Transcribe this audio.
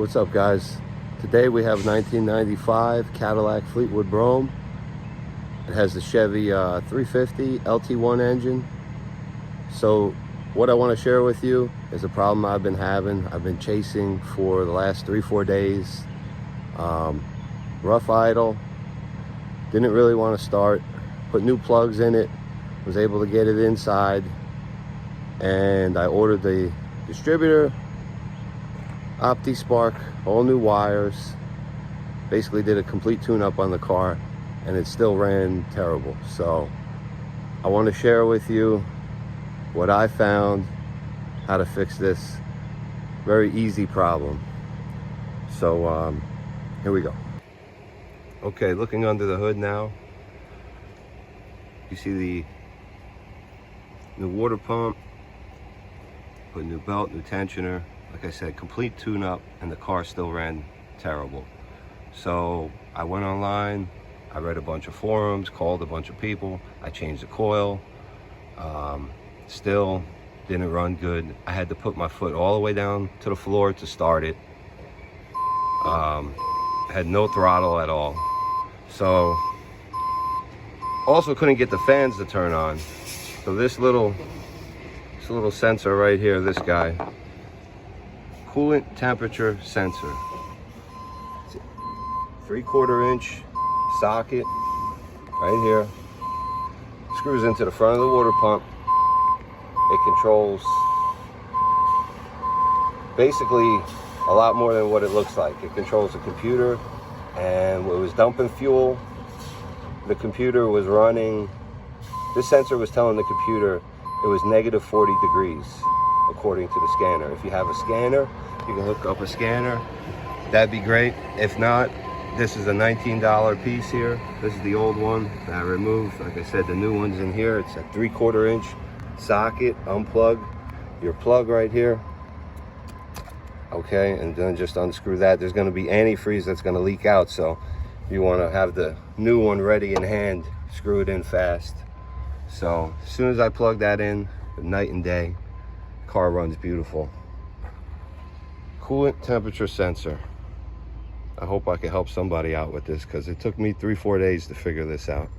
What's up, guys? Today we have 1995 Cadillac Fleetwood Brougham. It has the Chevy 350 LT1 engine. So what I want to share with you is a problem I've been having. I've been chasing for the last 3-4 days. Rough idle, didn't really want to start, put new plugs in it, was able to get it inside, and I ordered the distributor, OptiSpark, all new wires, basically did a complete tune-up on the car, and it still ran terrible. So I want to share with you what I found, how to fix this very easy problem. So here we go. Okay, looking under the hood now, you see the new water pump, put a new belt, new tensioner. Like I said, complete tune-up, and the car still ran terrible. So I went online, I read a bunch of forums, called a bunch of people, I changed the coil, still didn't run good. I had to put my foot all the way down to the floor to start it. Had no throttle at all. So also couldn't get the fans to turn on. So this little sensor right here, this guy, coolant temperature sensor, 3/4 inch socket right here, screws into the front of the water pump. It controls basically a lot more than what it looks like. It controls the computer, and it was dumping fuel. The computer was running, this sensor was telling the computer it was negative 40 degrees according to the scanner. If you have a scanner, you can hook up a scanner, that'd be great. If not, this is a $19 piece here. This is the old one that I removed. Like I said, the new one's in here. It's a 3/4 inch socket. Unplug your plug right here. Okay, and then just unscrew that. There's gonna be antifreeze that's gonna leak out, so you wanna have the new one ready in hand, screw it in fast. So as soon as I plug that in, night and day, car runs beautiful. Coolant temperature sensor. I hope I can help somebody out with this, because it took me 3-4 days to figure this out.